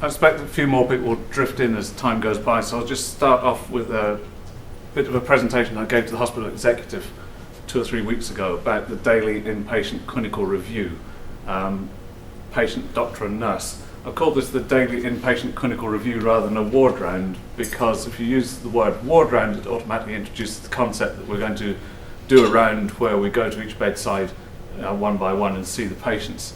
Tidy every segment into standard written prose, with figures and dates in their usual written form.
I expect a few more people will drift in as time goes by, so I'll just start off with a bit of a presentation I gave to the hospital executive 2 or 3 weeks ago about the daily inpatient clinical review, patient, doctor and nurse. I've called this the daily inpatient clinical review rather than a ward round, because if you use the word ward round, it automatically introduces the concept that we're going to do a round where we go to each bedside one by one and see the patients.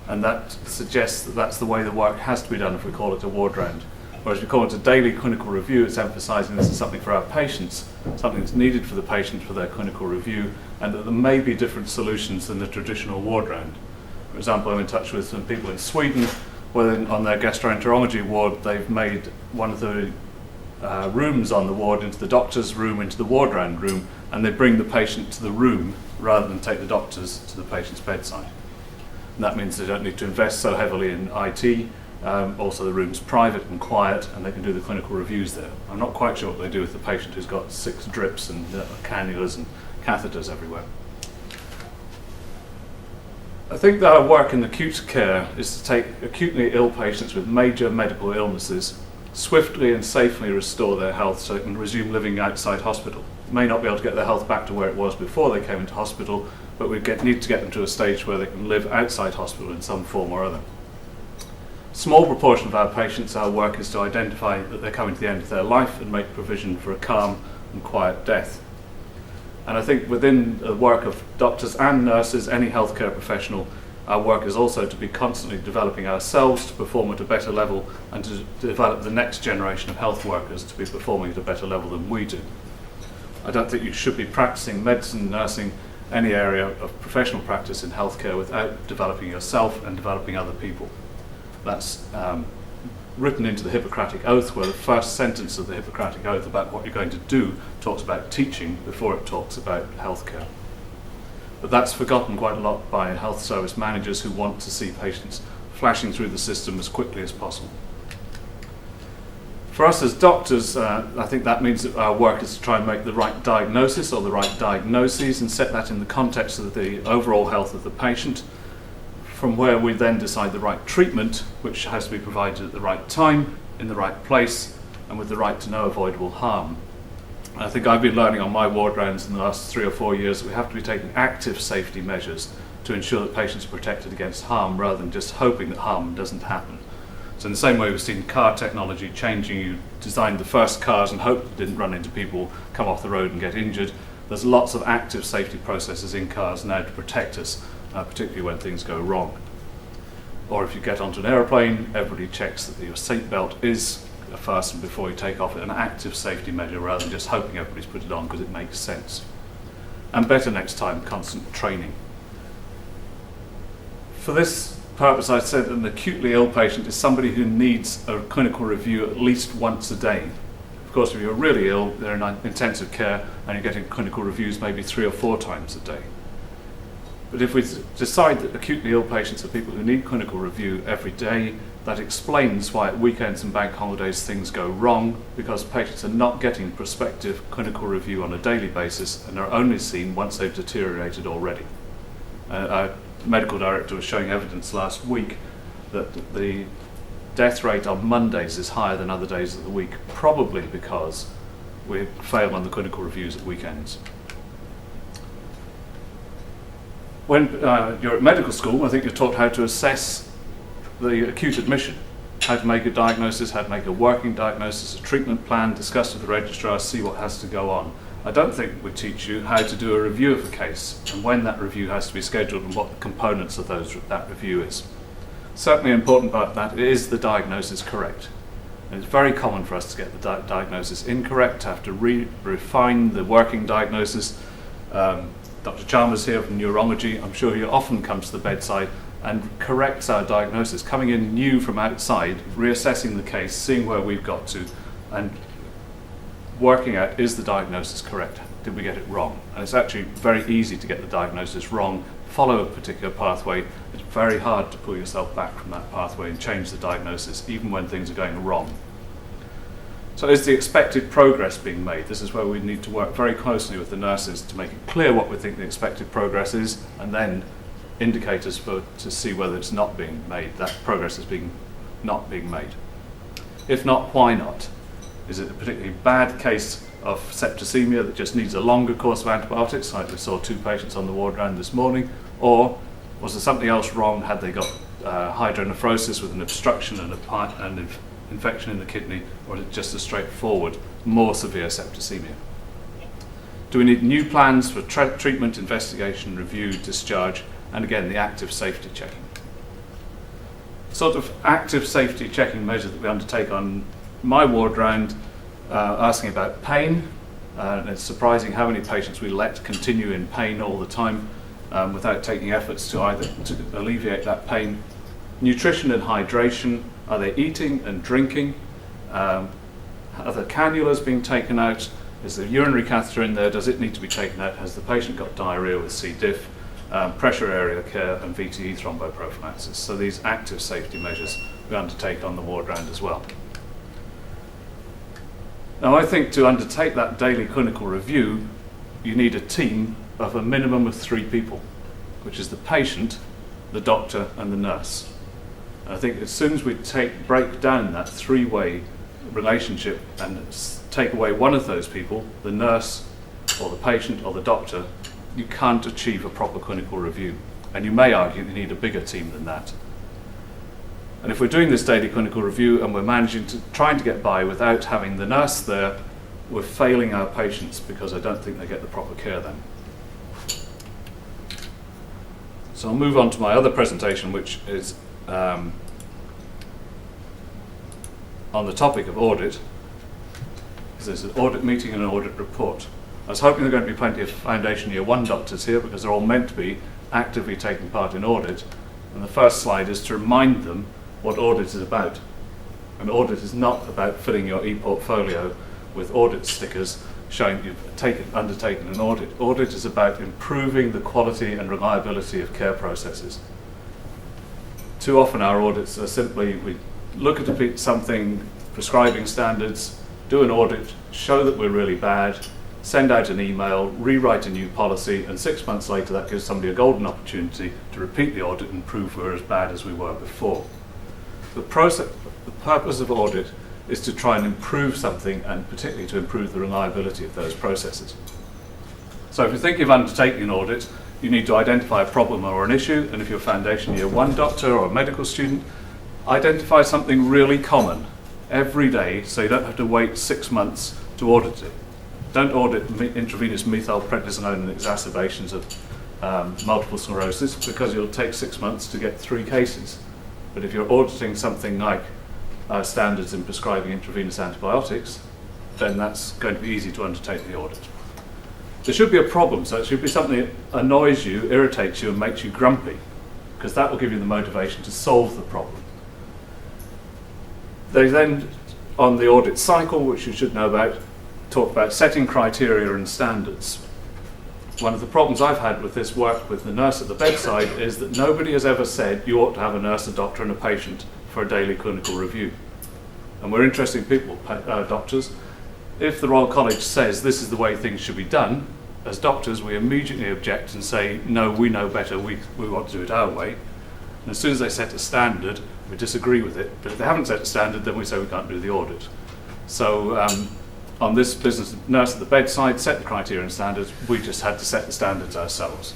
And that suggests that that's the way the work has to be done if we call it a ward round. Whereas if we call it a daily clinical review, it's emphasising this is something for our patients, something that's needed for the patient for their clinical review, and that there may be different solutions than the traditional ward round. For example, I'm in touch with some people in Sweden where on their gastroenterology ward they've made one of the rooms on the ward into the doctor's room, into the ward round room, and they bring the patient to the room rather than take the doctors to the patient's bedside. And that means they don't need to invest so heavily in IT. Also the room's private and quiet, and they can do the clinical reviews there. I'm not quite sure what they do with the patient who's got 6 drips and cannulas and catheters everywhere. I think that our work in acute care is to take acutely ill patients with major medical illnesses, swiftly and safely restore their health so they can resume living outside hospital. They may not be able to get their health back to where it was before they came into hospital, but we need to get them to a stage where they can live outside hospital in some form or other. A small proportion of our patients, our work is to identify that they're coming to the end of their life and make provision for a calm and quiet death. And I think within the work of doctors and nurses, any healthcare professional, our work is also to be constantly developing ourselves to perform at a better level and to develop the next generation of health workers to be performing at a better level than we do. I don't think you should be practicing medicine, nursing, any area of professional practice in healthcare without developing yourself and developing other people. That's written into the Hippocratic Oath, where the first sentence of the Hippocratic Oath about what you're going to do talks about teaching before it talks about healthcare. But that's forgotten quite a lot by health service managers who want to see patients flashing through the system as quickly as possible. For us as doctors, I think that means that our work is to try and make the right diagnosis or the right diagnoses and set that in the context of the overall health of the patient, from where we then decide the right treatment, which has to be provided at the right time, in the right place, and with the right to no avoidable harm. I think I've been learning on my ward rounds in the last 3 or 4 years that we have to be taking active safety measures to ensure that patients are protected against harm rather than just hoping that harm doesn't happen. So in the same way we've seen car technology changing, you designed the first cars and hoped it didn't run into people, come off the road and get injured. There's lots of active safety processes in cars now to protect us, particularly when things go wrong. Or if you get onto an aeroplane, everybody checks that your seatbelt is fastened before you take off, an active safety measure rather than just hoping everybody's put it on because it makes sense. And better next time, constant training. For this purpose, I said an acutely ill patient is somebody who needs a clinical review at least once a day. Of course, if you're really ill, they're in intensive care and you're getting clinical reviews maybe 3 or 4 times a day. But if we decide that acutely ill patients are people who need clinical review every day, that explains why at weekends and bank holidays things go wrong, because patients are not getting prospective clinical review on a daily basis and are only seen once they've deteriorated already. Our medical director was showing evidence last week that the death rate on Mondays is higher than other days of the week, probably because we fail on the clinical reviews at weekends. When you're at medical school, I think you're taught how to assess the acute admission, how to make a diagnosis, how to make a working diagnosis, a treatment plan, discuss with the registrar, see what has to go on. I don't think we teach you how to do a review of a case and when that review has to be scheduled and what the components of that review is. Certainly an important part of that is the diagnosis correct. And it's very common for us to get the diagnosis incorrect, to have to refine the working diagnosis. Dr. Chalmers here from neurology, I'm sure he often comes to the bedside and corrects our diagnosis, coming in new from outside, reassessing the case, seeing where we've got to, and working out, is the diagnosis correct? Did we get it wrong? And it's actually very easy to get the diagnosis wrong, follow a particular pathway. It's very hard to pull yourself back from that pathway and change the diagnosis, even when things are going wrong. So is the expected progress being made? This is where we need to work very closely with the nurses to make it clear what we think the expected progress is, and then indicators to see whether it's not being made, that progress is not being made. If not, why not? Is it a particularly bad case of septicemia that just needs a longer course of antibiotics, like we saw 2 patients on the ward round this morning, or was there something else wrong? Had they got hydronephrosis with an obstruction and an infection in the kidney, or is it just a straightforward, more severe septicemia? Do we need new plans for treatment, investigation, review, discharge, and again, the active safety checking? Sort of active safety checking measures that we undertake on my ward round, asking about pain. It's surprising how many patients we let continue in pain all the time without taking efforts to either to alleviate that pain. Nutrition and hydration. Are they eating and drinking? Are the cannulas being taken out? Is the urinary catheter in there? Does it need to be taken out? Has the patient got diarrhea with C. diff? Pressure area care and VTE thromboprophylaxis. So these active safety measures we undertake on the ward round as well. Now I think to undertake that daily clinical review, you need a team of a minimum of 3 people, which is the patient, the doctor and the nurse. And I think as soon as we break down that 3-way relationship and take away one of those people, the nurse or the patient or the doctor, you can't achieve a proper clinical review. And you may argue you need a bigger team than that. And if we're doing this daily clinical review and we're trying to get by without having the nurse there, we're failing our patients because I don't think they get the proper care then. So I'll move on to my other presentation, which is on the topic of audit. There's an audit meeting and an audit report. I was hoping there were going to be plenty of Foundation Year 1 doctors here because they're all meant to be actively taking part in audit. And the first slide is to remind them what audit is about. An audit is not about filling your e-portfolio with audit stickers showing you've undertaken an audit. Audit is about improving the quality and reliability of care processes. Too often our audits are simply, we look at something, prescribing standards, do an audit, show that we're really bad, send out an email, rewrite a new policy, and 6 months later that gives somebody a golden opportunity to repeat the audit and prove we're as bad as we were before. The purpose of audit is to try and improve something, and particularly to improve the reliability of those processes. So if you're thinking of undertaking an audit, you need to identify a problem or an issue, and if you're a Foundation Year 1 doctor or a medical student, identify something really common every day so you don't have to wait 6 months to audit it. Don't audit intravenous methylprednisolone and exacerbations of multiple sclerosis because it'll take 6 months to get 3 cases. But if you're auditing something like standards in prescribing intravenous antibiotics, then that's going to be easy to undertake the audit. There should be a problem, so it should be something that annoys you, irritates you and makes you grumpy, because that will give you the motivation to solve the problem. They then, on the audit cycle, which you should know about, talk about setting criteria and standards. One of the problems I've had with this work with the nurse at the bedside is that nobody has ever said you ought to have a nurse, a doctor and a patient for a daily clinical review. And we're interesting people, doctors. If the Royal College says this is the way things should be done, as doctors we immediately object and say, no, we know better, we want to do it our way. And as soon as they set a standard, we disagree with it. But if they haven't set a standard, then we say we can't do the audit. So on this business, nurse at the bedside set the criteria and standards, we just had to set the standards ourselves.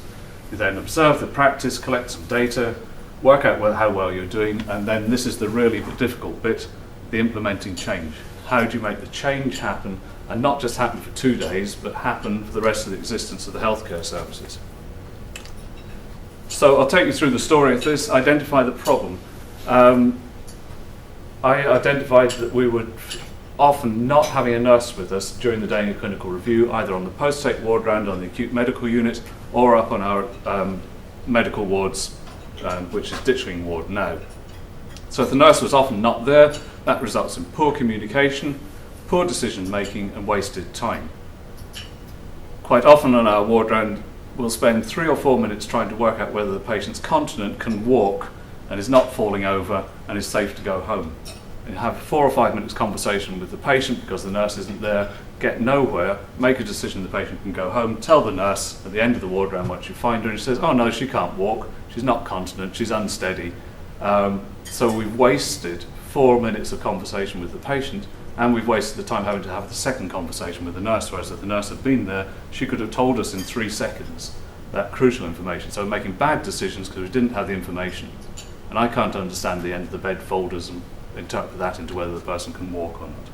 You then observe the practice, collect some data, work out how well you're doing, and then this is the really difficult bit, the implementing change. How do you make the change happen, and not just happen for 2 days, but happen for the rest of the existence of the healthcare services? So I'll take you through the story of this, identify the problem. I identified that we would often not having a nurse with us during the daily clinical review, either on the post-take ward round on the acute medical unit or up on our medical wards, which is Ditchling ward now. So if the nurse was often not there, that results in poor communication, poor decision making and wasted time. Quite often on our ward round we'll spend 3 or 4 minutes trying to work out whether the patient's continent, can walk and is not falling over and is safe to go home. And have 4 or 5 minutes conversation with the patient because the nurse isn't there, get nowhere, make a decision the patient can go home, tell the nurse at the end of the ward round once you find her and she says, oh no, she can't walk, she's not continent, she's unsteady. So we've wasted 4 minutes of conversation with the patient, and we've wasted the time having to have the second conversation with the nurse, whereas if the nurse had been there, she could have told us in 3 seconds that crucial information. So we're making bad decisions because we didn't have the information. And I can't understand the end of the bed folders and interpret that into whether the person can walk or not.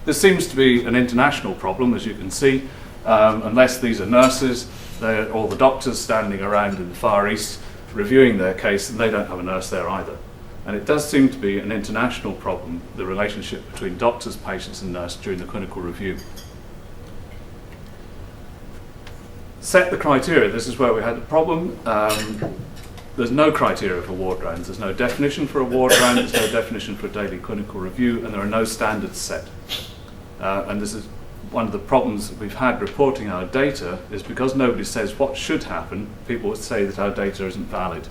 This seems to be an international problem, as you can see, unless these are nurses, they're all the doctors standing around in the Far East reviewing their case, and they don't have a nurse there either. And it does seem to be an international problem, the relationship between doctors, patients and nurse during the clinical review. Set the criteria. This is where we had the problem. There's no criteria for ward rounds. There's no definition for a ward round, there's no definition for a daily clinical review, and there are no standards set. And this is one of the problems that we've had reporting our data, is because nobody says what should happen, people would say that our data isn't valid.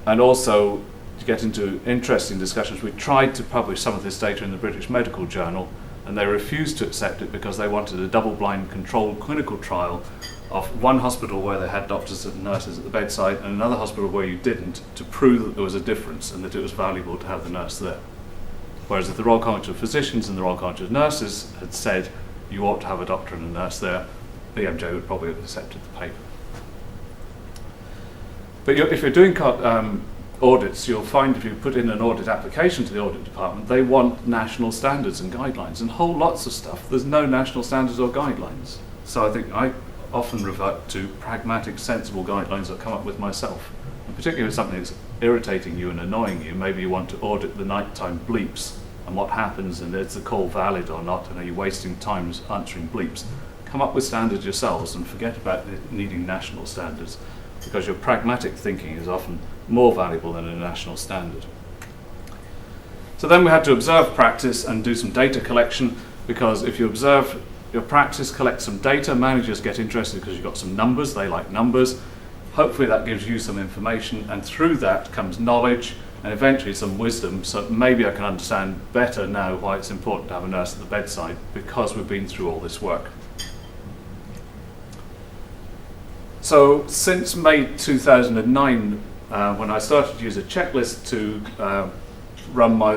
And also, to get into interesting discussions, we tried to publish some of this data in the British Medical Journal, and they refused to accept it because they wanted a double-blind controlled clinical trial of one hospital where they had doctors and nurses at the bedside and another hospital where you didn't, to prove that there was a difference and that it was valuable to have the nurse there. Whereas if the Royal College of Physicians and the Royal College of Nurses had said you ought to have a doctor and a nurse there, the MJ would probably have accepted the paper. But if you're doing audits, you'll find if you put in an audit application to the audit department, they want national standards and guidelines, and whole lots of stuff. There's no national standards or guidelines. So I think I often revert to pragmatic, sensible guidelines that I come up with myself. And particularly with something that's irritating you and annoying you, maybe you want to audit the nighttime bleeps and what happens, and is the call valid or not, and are you wasting time answering bleeps? Come up with standards yourselves and forget about needing national standards, because your pragmatic thinking is often more valuable than a national standard. So then we had to observe practice and do some data collection, because if you observe your practice, collect some data, managers get interested because you've got some numbers, they like numbers. Hopefully that gives you some information, and through that comes knowledge and eventually some wisdom, so maybe I can understand better now why it's important to have a nurse at the bedside, because we've been through all this work. So since May 2009, when I started to use a checklist to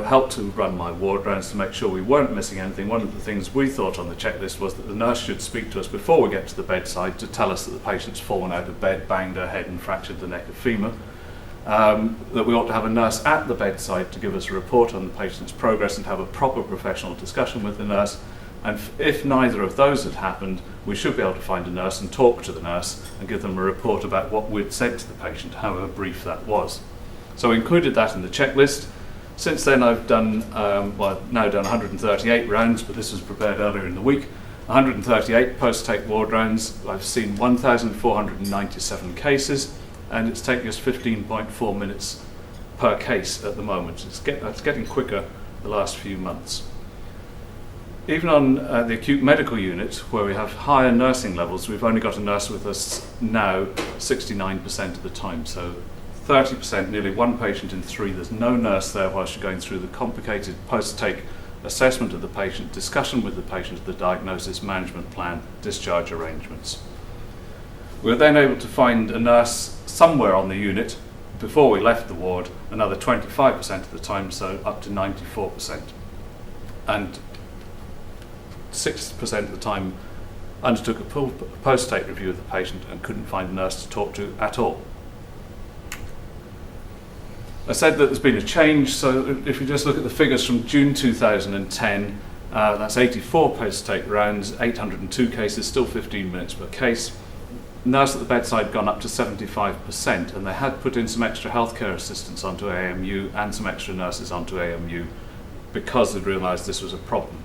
help to run my ward rounds to make sure we weren't missing anything, one of the things we thought on the checklist was that the nurse should speak to us before we get to the bedside to tell us that the patient's fallen out of bed, banged her head and fractured the neck of femur. That we ought to have a nurse at the bedside to give us a report on the patient's progress and have a proper professional discussion with the nurse. And if neither of those had happened, we should be able to find a nurse and talk to the nurse and give them a report about what we'd said to the patient, however brief that was. So we included that in the checklist. Since then I've done, I've now done 138 rounds, but this was prepared earlier in the week. 138 post-take ward rounds. I've seen 1,497 cases, and it's taking us 15.4 minutes per case at the moment. It's getting quicker the last few months. Even on the acute medical unit, where we have higher nursing levels, we've only got a nurse with us now 69% of the time. So 30%, nearly one patient in 3, there's no nurse there whilst you're going through the complicated post-take assessment of the patient, discussion with the patient, the diagnosis, management plan, discharge arrangements. We were then able to find a nurse somewhere on the unit before we left the ward, another 25% of the time, so up to 94%. And 6% of the time undertook a post-take review of the patient and couldn't find a nurse to talk to at all. I said that there's been a change, so if you just look at the figures from June 2010, that's 84 post-take rounds, 802 cases, still 15 minutes per case. Nurse at the bedside gone up to 75%, and they had put in some extra healthcare assistants onto AMU and some extra nurses onto AMU because they'd realised this was a problem.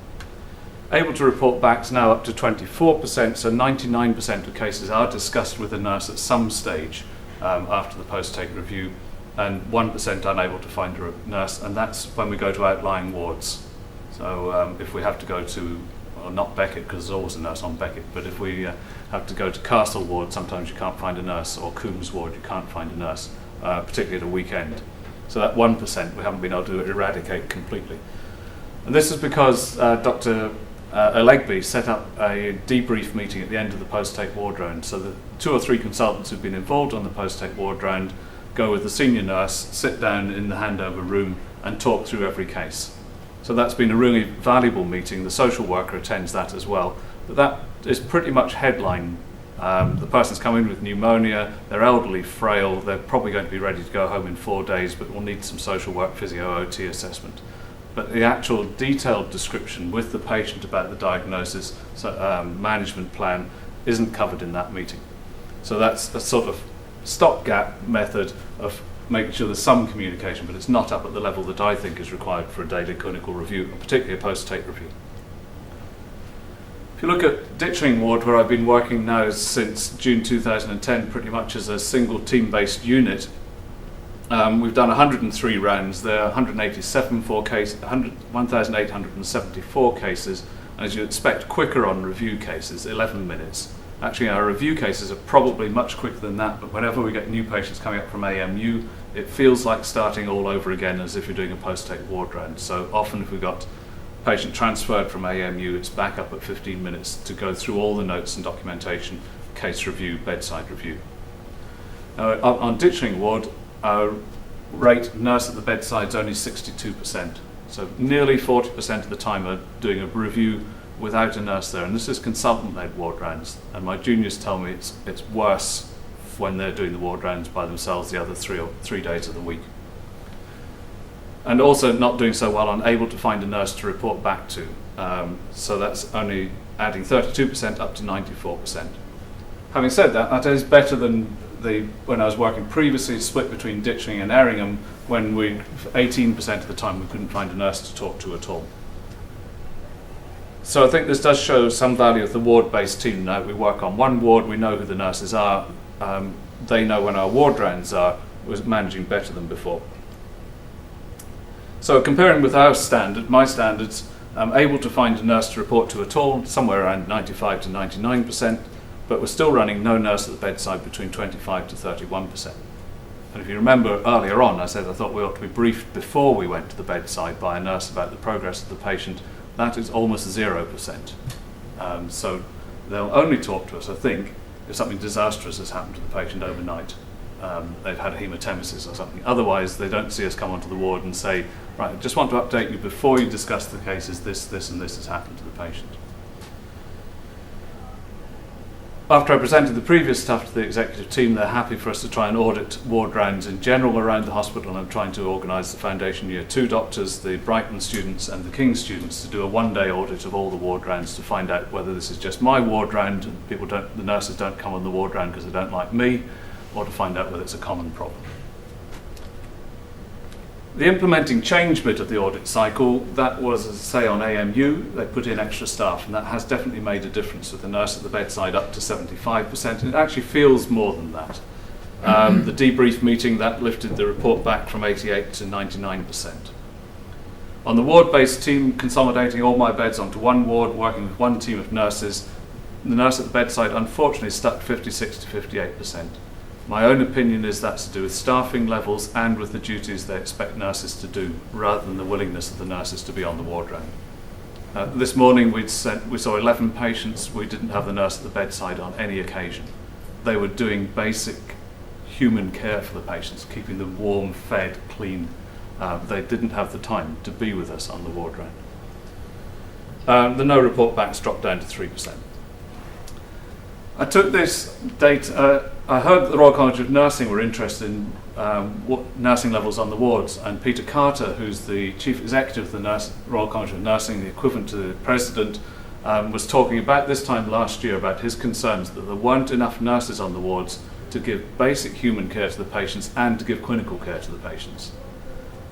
Able to report backs now up to 24%, so 99% of cases are discussed with a nurse at some stage after the post-take review, and 1% unable to find a nurse, and that's when we go to outlying wards. So if we have to go to, well, not Beckett, because there's always a nurse on Beckett, but if we have to go to Castle Ward, sometimes you can't find a nurse, or Coombs Ward, you can't find a nurse, particularly at a weekend. So that 1% we haven't been able to eradicate completely. And this is because Dr. Legby set up a debrief meeting at the end of the post-take ward round. So the 2 or 3 consultants who've been involved on the post-take ward round go with the senior nurse, sit down in the handover room and talk through every case. So that's been a really valuable meeting. The social worker attends that as well. But that is pretty much headline. The person's come in with pneumonia, they're elderly, frail, they're probably going to be ready to go home in 4 days, but will need some social work, physio, OT assessment. But the actual detailed description with the patient about the diagnosis, management plan, isn't covered in that meeting. So that's a sort of stopgap method of making sure there's some communication, but it's not up at the level that I think is required for a daily clinical review, and particularly a post-take review. If you look at ditching ward, where I've been working now since June 2010, pretty much as a single team-based unit, we've done 103 rounds. There are 1,874 cases, and as you expect, quicker on review cases, 11 minutes. Actually, our review cases are probably much quicker than that, but whenever we get new patients coming up from AMU, it feels like starting all over again as if you're doing a post-take ward round. So often if we've got a patient transferred from AMU, it's back up at 15 minutes to go through all the notes and documentation, case review, bedside review. On ditching ward, our rate nurse at the bedside is only 62%. So nearly 40% of the time are doing a review without a nurse there, and this is consultant-led ward rounds, and my juniors tell me it's worse when they're doing the ward rounds by themselves the other 3 days of the week. And also not doing so well on able to find a nurse to report back to, so that's only adding 32% up to 94%. Having said that, that is better than when I was working previously, split between Ditching and Erringham, when 18% of the time we couldn't find a nurse to talk to at all. So I think this does show some value of the ward-based team. Now we work on one ward, we know who the nurses are, they know when our ward rounds are, we're managing better than before. So comparing with our standard, my standards, I'm able to find a nurse to report to at all, somewhere around 95 to 99%, but we're still running no nurse at the bedside between 25 to 31%. And if you remember earlier on, I said I thought we ought to be briefed before we went to the bedside by a nurse about the progress of the patient. That is almost 0%. So they'll only talk to us, I think, if something disastrous has happened to the patient overnight. They've had a hematemesis or something. Otherwise, they don't see us come onto the ward and say, right, I just want to update you before you discuss the cases, this and this has happened to the patient. After I presented the previous stuff to the executive team, they're happy for us to try and audit ward rounds in general around the hospital, and I'm trying to organise the Foundation Year 2 doctors, the Brighton students and the King's students to do a one-day audit of all the ward rounds to find out whether this is just my ward round and the nurses don't come on the ward round because they don't like me, or to find out whether it's a common problem. The implementing change bit of the audit cycle, that was, as I say, on AMU. They put in extra staff, and that has definitely made a difference with the nurse at the bedside up to 75%, and it actually feels more than that. The debrief meeting, that lifted the report back from 88 to 99%. On the ward-based team, consolidating all my beds onto one ward, working with one team of nurses, the nurse at the bedside unfortunately stuck 56 to 58%. My own opinion is that's to do with staffing levels and with the duties they expect nurses to do, rather than the willingness of the nurses to be on the ward round. This morning we saw 11 patients. We didn't have the nurse at the bedside on any occasion. They were doing basic human care for the patients, keeping them warm, fed, clean. They didn't have the time to be with us on the ward round. The no report backs dropped down to 3%. I took this data, I heard that the Royal College of Nursing were interested in what nursing levels on the wards, and Peter Carter, who's the Chief Executive of the Royal College of Nursing, the equivalent to the President, was talking about this time last year about his concerns that there weren't enough nurses on the wards to give basic human care to the patients and to give clinical care to the patients.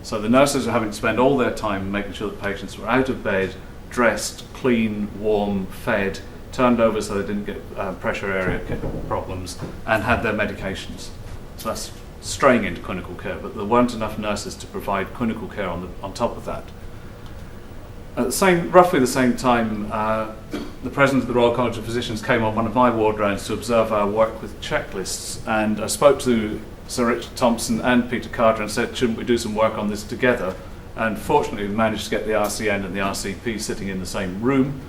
So the nurses are having to spend all their time making sure that patients were out of bed, dressed, clean, warm, fed, turned over so they didn't get pressure area problems, and had their medications. So that's straying into clinical care, but there weren't enough nurses to provide clinical care on top of that. At roughly the same time, the President of the Royal College of Physicians came on one of my ward rounds to observe our work with checklists, and I spoke to Sir Richard Thompson and Peter Carter and said, shouldn't we do some work on this together? And fortunately we managed to get the RCN and the RCP sitting in the same room,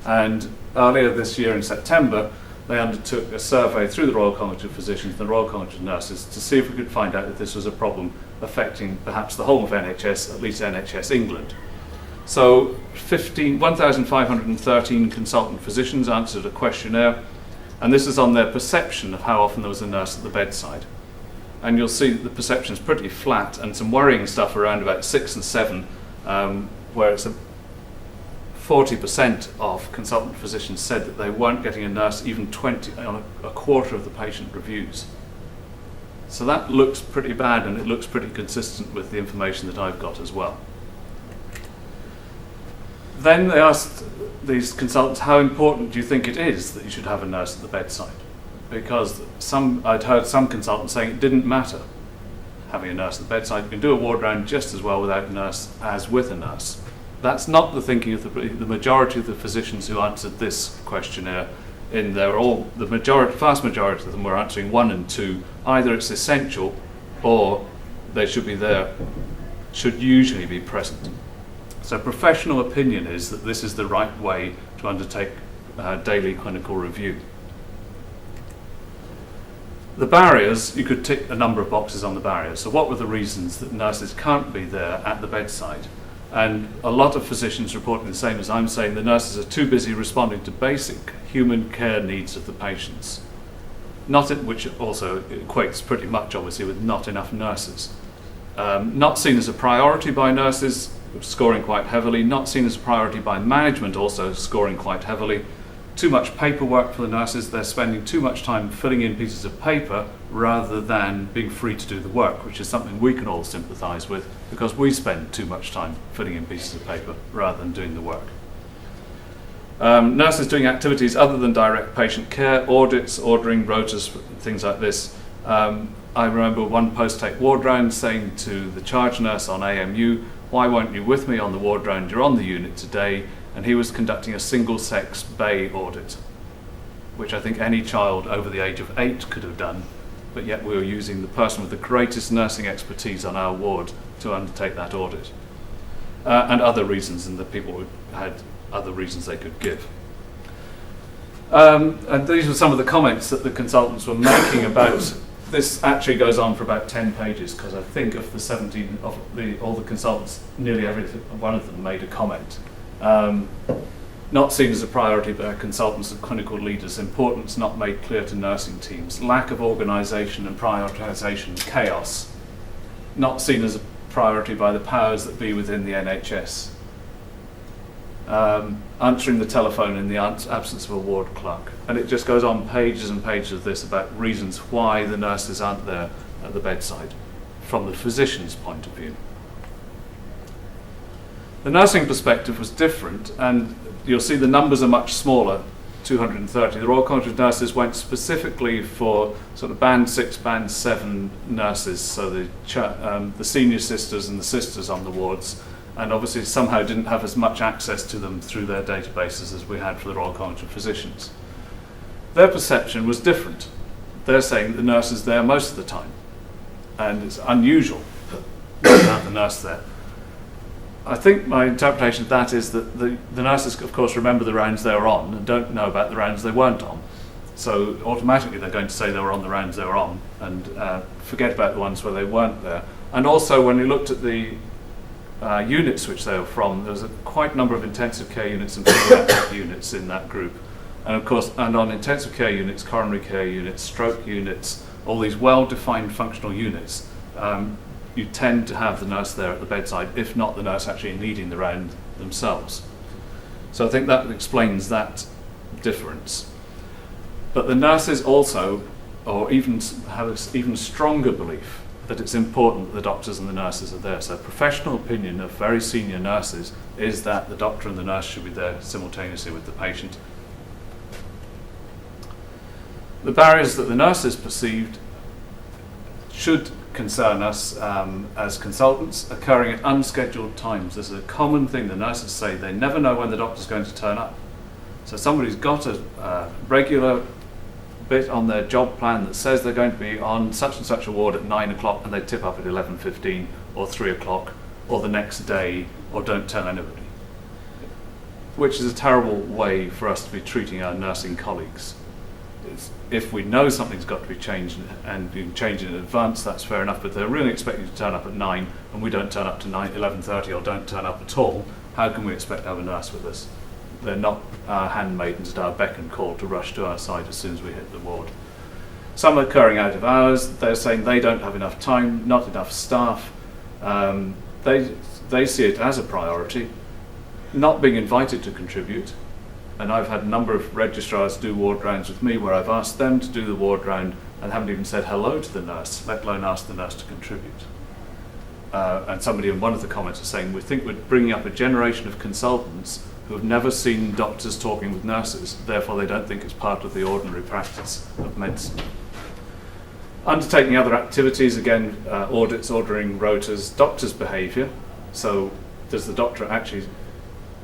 and earlier this year in September they undertook a survey through the Royal College of Physicians and the Royal College of Nurses to see if we could find out if this was a problem affecting perhaps the whole of NHS, at least NHS England. So 1,513 consultant physicians answered a questionnaire, and this is on their perception of how often there was a nurse at the bedside. And you'll see that the perception is pretty flat, and some worrying stuff around about 6 and 7, where it's 40% of consultant physicians said that they weren't getting a nurse even 20 on a quarter of the patient reviews. So that looks pretty bad, and it looks pretty consistent with the information that I've got as well. Then they asked these consultants, how important do you think it is that you should have a nurse at the bedside? Because I'd heard some consultants saying it didn't matter having a nurse at the bedside. You can do a ward round just as well without a nurse as with a nurse. That's not the thinking of the majority of the physicians who answered this questionnaire. Vast majority of them were answering 1 and 2. Either it's essential or they should be there, should usually be present. So professional opinion is that this is the right way to undertake daily clinical review. The barriers, you could tick a number of boxes on the barriers. So what were the reasons that nurses can't be there at the bedside? And a lot of physicians reporting the same as I'm saying, the nurses are too busy responding to basic human care needs of the patients. Which also equates pretty much obviously with not enough nurses. Not seen as a priority by nurses, scoring quite heavily, not seen as a priority by management, also scoring quite heavily. Too much paperwork for the nurses, they're spending too much time filling in pieces of paper rather than being free to do the work, which is something we can all sympathise with because we spend too much time filling in pieces of paper rather than doing the work. Nurses doing activities other than direct patient care, audits, ordering, rotas, things like this. I remember one post-take ward round saying to the charge nurse on AMU, why weren't you with me on the ward round? You're on the unit today. And he was conducting a single-sex bay audit, which I think any child over the age of 8 could have done, but yet we were using the person with the greatest nursing expertise on our ward to undertake that audit. And other reasons, and the people had other reasons they could give. And these were some of the comments that the consultants were making about this. Actually goes on for about 10 pages, because I think of the 17 of all the consultants, nearly every one of them made a comment. Not seen as a priority by consultants and clinical leaders, importance not made clear to nursing teams, lack of organisation and prioritisation, chaos, not seen as a priority by the powers that be within the NHS, answering the telephone in the absence of a ward clerk. And it just goes on pages and pages of this about reasons why the nurses aren't there at the bedside from the physician's point of view. The nursing perspective was different, and you'll see the numbers are much smaller, 230. The Royal College of Nurses went specifically for sort of band 6, band 7 nurses, so the senior sisters and the sisters on the wards, and obviously somehow didn't have as much access to them through their databases as we had for the Royal College of Physicians. Their perception was different. They're saying that the nurse is there most of the time, and it's unusual to have the nurse there. I think my interpretation of that is that the nurses, of course, remember the rounds they were on and don't know about the rounds they weren't on. So automatically they're going to say they were on the rounds they were on and forget about the ones where they weren't there. And also when you looked at the units which they were from, there was quite a number of intensive care units and pediatric units in that group. And of course, and on intensive care units, coronary care units, stroke units, all these well-defined functional units, you tend to have the nurse there at the bedside, if not the nurse actually needing the round themselves. So I think that explains that difference. But the nurses also, or even have an even stronger belief that it's important that the doctors and the nurses are there. So professional opinion of very senior nurses is that the doctor and the nurse should be there simultaneously with the patient. The barriers that the nurses perceived should concern us as consultants, occurring at unscheduled times. This is a common thing the nurses say. They never know when the doctor's going to turn up. So somebody's got a regular bit on their job plan that says they're going to be on such and such a ward at 9 o'clock and they tip up at 11:15 or 3 o'clock or the next day or don't tell anybody. Which is a terrible way for us to be treating our nursing colleagues. if we know something's got to be changed and you can change it in advance, that's fair enough, but they're really expecting to turn up at 9 and we don't turn up to 11:30 or don't turn up at all. How can we expect to have a nurse with us? They're not our handmaidens at our beck and call to rush to our side as soon as we hit the ward. Some are occurring out of hours. They're saying they don't have enough time, not enough staff. They see it as a priority, not being invited to contribute. And I've had a number of registrars do ward rounds with me where I've asked them to do the ward round and haven't even said hello to the nurse, let alone ask the nurse to contribute. And somebody in one of the comments is saying, we think we're bringing up a generation of consultants who have never seen doctors talking with nurses, therefore they don't think it's part of the ordinary practice of medicine. Undertaking other activities, again, audits, ordering rotas, doctor's behaviour. So does the doctor actually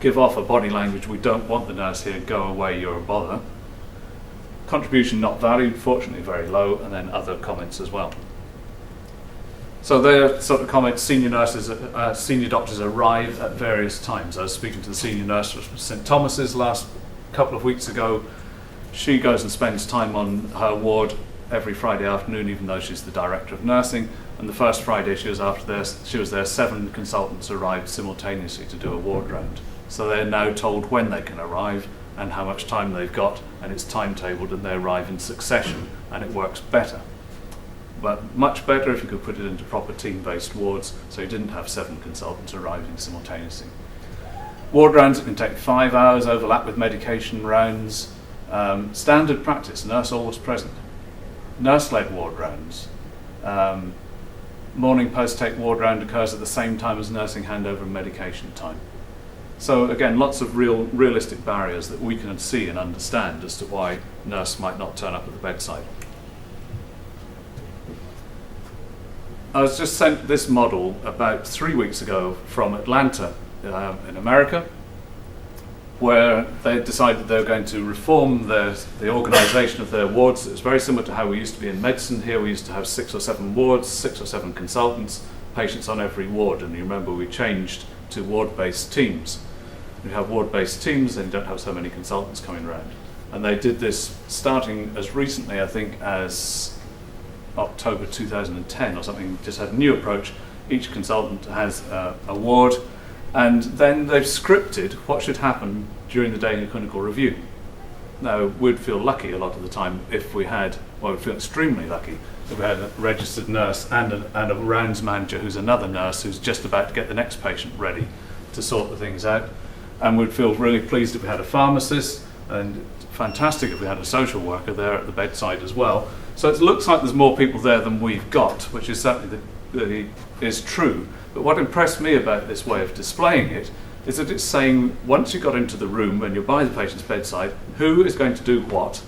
give off a body language, we don't want the nurse here, go away, you're a bother. Contribution not valued, fortunately very low, and then other comments as well. So there are sort of comments, senior doctors arrive at various times. I was speaking to the senior nurse from St Thomas's last couple of weeks ago. She goes and spends time on her ward every Friday afternoon, even though she's the director of nursing. And the first Friday she was there, 7 consultants arrived simultaneously to do a ward round. So they're now told when they can arrive and how much time they've got, and it's timetabled and they arrive in succession, and it works better. But much better if you could put it into proper team-based wards, so you didn't have 7 consultants arriving simultaneously. Ward rounds can take 5 hours, overlap with medication rounds. Standard practice, nurse always present. Nurse-led ward rounds. Morning post-take ward round occurs at the same time as nursing handover and medication time. So again, lots of realistic barriers that we can see and understand as to why a nurse might not turn up at the bedside. I was just sent this model about 3 weeks ago from Atlanta in America, where they decided they were going to reform the organisation of their wards. It's very similar to how we used to be in medicine here. We used to have 6 or 7 wards, 6 or 7 consultants, patients on every ward, and you remember we changed to ward-based teams. If you have ward-based teams, then you don't have so many consultants coming around. And they did this starting as recently, I think, as October 2010 or something, just had a new approach. Each consultant has a ward, and then they've scripted what should happen during the daily clinical review. Now, we'd feel lucky a lot of the time if we had, well, we'd feel extremely lucky if we had a registered nurse and a rounds manager who's another nurse who's just about to get the next patient ready to sort the things out. And we'd feel really pleased if we had a pharmacist, and fantastic if we had a social worker there at the bedside as well. So it looks like there's more people there than we've got, which is certainly is true. But what impressed me about this way of displaying it is that it's saying once you got into the room and you're by the patient's bedside, who is going to do what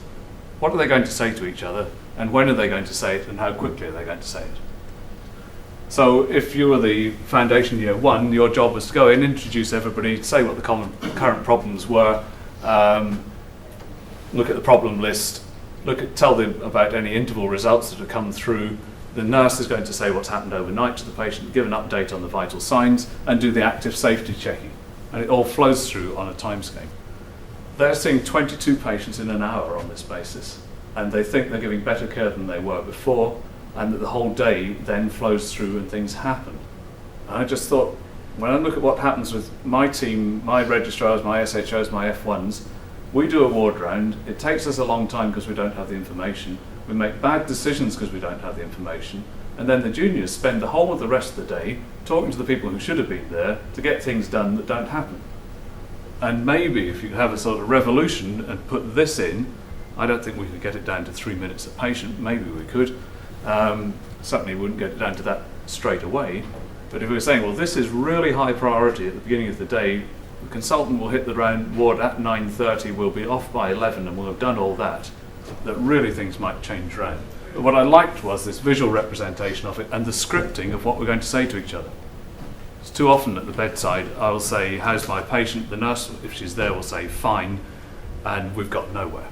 are they going to say to each other, and when are they going to say it, and how quickly are they going to say it. So if you were the foundation year 1, your job was to go in, introduce everybody, say what the current problems were, look at the problem list, tell them about any interval results that have come through. The nurse is going to say what's happened overnight to the patient, give an update on the vital signs, and do the active safety checking. And it all flows through on a timescale. They're seeing 22 patients in an hour on this basis, and they think they're giving better care than they were before, and that the whole day then flows through and things happen. And I just thought, when I look at what happens with my team, my registrars, my SHOs, my F1s, we do a ward round. It takes us a long time because we don't have the information. We make bad decisions because we don't have the information. And then the juniors spend the whole of the rest of the day talking to the people who should have been there to get things done that don't happen. And maybe if you have a sort of revolution and put this in, I don't think we could get it down to 3 minutes a patient. Maybe we could. Certainly wouldn't get it down to that straight away. But if we were saying, well, this is really high priority at the beginning of the day, the consultant will hit the ward at 9:30, we'll be off by 11 and we'll have done all that really things might change around. But what I liked was this visual representation of it and the scripting of what we're going to say to each other. It's too often at the bedside, I'll say, how's my patient? The nurse, if she's there, will say, fine, and we've got nowhere.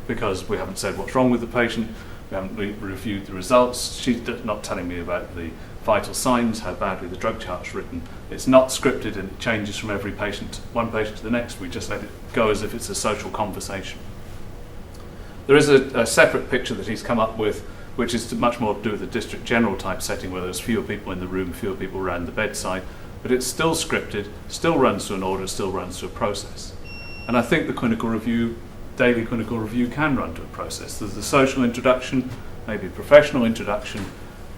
Because we haven't said what's wrong with the patient, we haven't reviewed the results, she's not telling me about the vital signs, how badly the drug chart's written. It's not scripted and it changes from every patient, one patient to the next. We just let it go as if it's a social conversation. There is a separate picture that he's come up with, which is much more to do with the district general type setting, where there's fewer people in the room, fewer people around the bedside, but it's still scripted, still runs through an audit, still runs through a process. And I think the clinical review, daily clinical review, can run to a process. There's the social introduction, maybe professional introduction,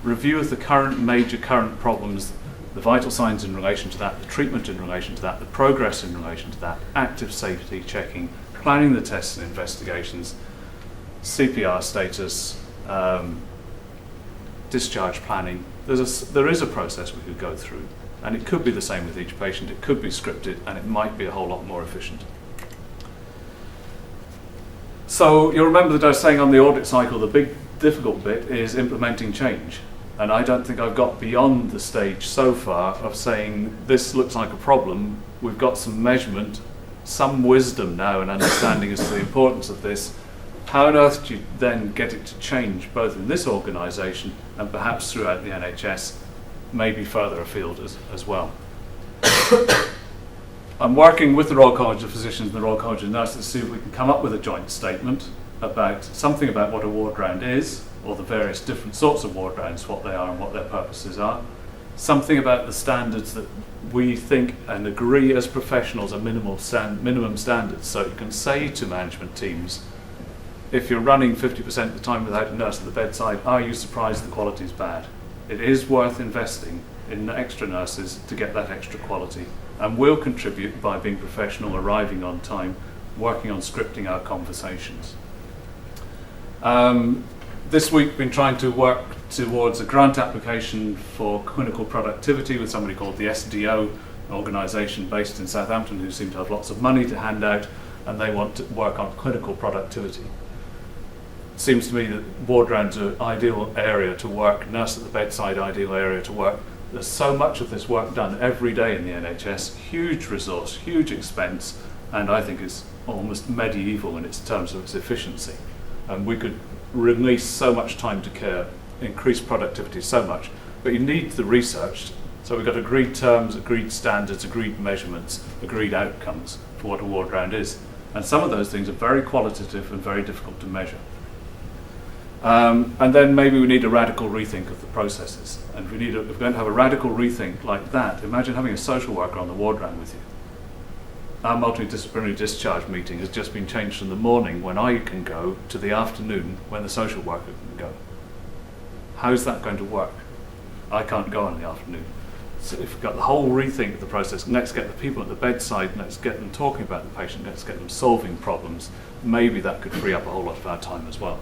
review of the major current problems, the vital signs in relation to that, the treatment in relation to that, the progress in relation to that, active safety checking, planning the tests and investigations, CPR status, discharge planning. There is a process we could go through, and it could be the same with each patient. It could be scripted, and it might be a whole lot more efficient. So you'll remember that I was saying on the audit cycle, the big difficult bit is implementing change. And I don't think I've got beyond the stage so far of saying this looks like a problem. We've got some measurement, some wisdom now and understanding as to the importance of this. How on earth do you then get it to change both in this organisation and perhaps throughout the NHS, maybe further afield as well? I'm working with the Royal College of Physicians and the Royal College of Nurses to see if we can come up with a joint statement about something about what a ward round is, or the various different sorts of ward rounds, what they are and what their purposes are. Something about the standards that we think and agree as professionals are minimum standards. So you can say to management teams, if you're running 50% of the time without a nurse at the bedside, are you surprised the quality is bad? It is worth investing in extra nurses to get that extra quality, and will contribute by being professional, arriving on time, working on scripting our conversations. This week, we've been trying to work towards a grant application for clinical productivity with somebody called the SDO, an organisation based in Southampton who seem to have lots of money to hand out, and they want to work on clinical productivity. It seems to me that ward rounds are an ideal area to work, nurse at the bedside, ideal area to work. There's so much of this work done every day in the NHS, huge resource, huge expense, and I think it's almost medieval in its terms of its efficiency. And we could release so much time to care, increase productivity so much, but you need the research. So we've got agreed terms, agreed standards, agreed measurements, agreed outcomes for what a ward round is. And some of those things are very qualitative and very difficult to measure. And then maybe we need a radical rethink of the processes. And if we're going to have a radical rethink like that, imagine having a social worker on the ward round with you. Our multidisciplinary discharge meeting has just been changed from the morning when I can go to the afternoon when the social worker can go. How's that going to work? I can't go in the afternoon. So if we've got the whole rethink of the process, let's get the people at the bedside, let's get them talking about the patient, let's get them solving problems, maybe that could free up a whole lot of our time as well.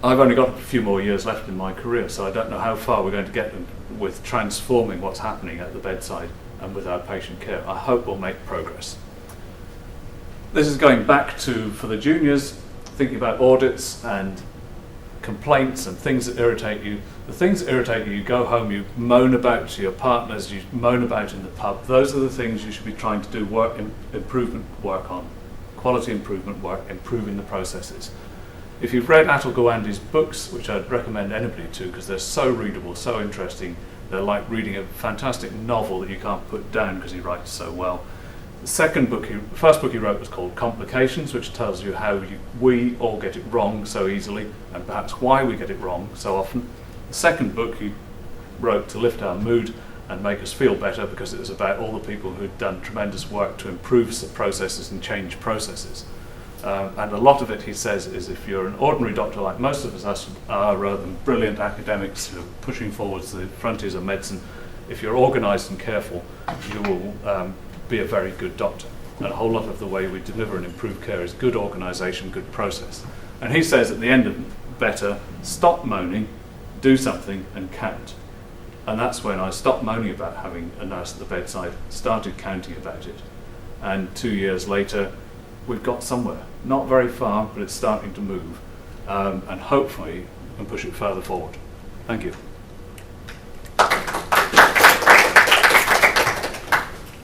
I've only got a few more years left in my career, so I don't know how far we're going to get with transforming what's happening at the bedside and with our patient care. I hope we'll make progress. This is going back to, for the juniors, thinking about audits and complaints and things that irritate you. The things that irritate you, you go home, you moan about to your partners, you moan about in the pub. Those are the things you should be trying to do improvement work on. Quality improvement work, improving the processes. If you've read Atul Gawande's books, which I'd recommend anybody to because they're so readable, so interesting, they're like reading a fantastic novel that you can't put down because he writes so well. The first book he wrote was called Complications, which tells you how we all get it wrong so easily and perhaps why we get it wrong so often. The second book he wrote to lift our mood and make us feel better because it was about all the people who'd done tremendous work to improve processes and change processes. And a lot of it, he says, is if you're an ordinary doctor like most of us are, rather than brilliant academics who are pushing forwards the frontiers of medicine, if you're organised and careful, you will be a very good doctor. And a whole lot of the way we deliver and improve care is good organisation, good process. And he says at the end of better, stop moaning, do something and count. And that's when I stopped moaning about having a nurse at the bedside, started counting about it. And 2 years later, we've got somewhere. Not very far, but it's starting to move. And hopefully, we can push it further forward. Thank you.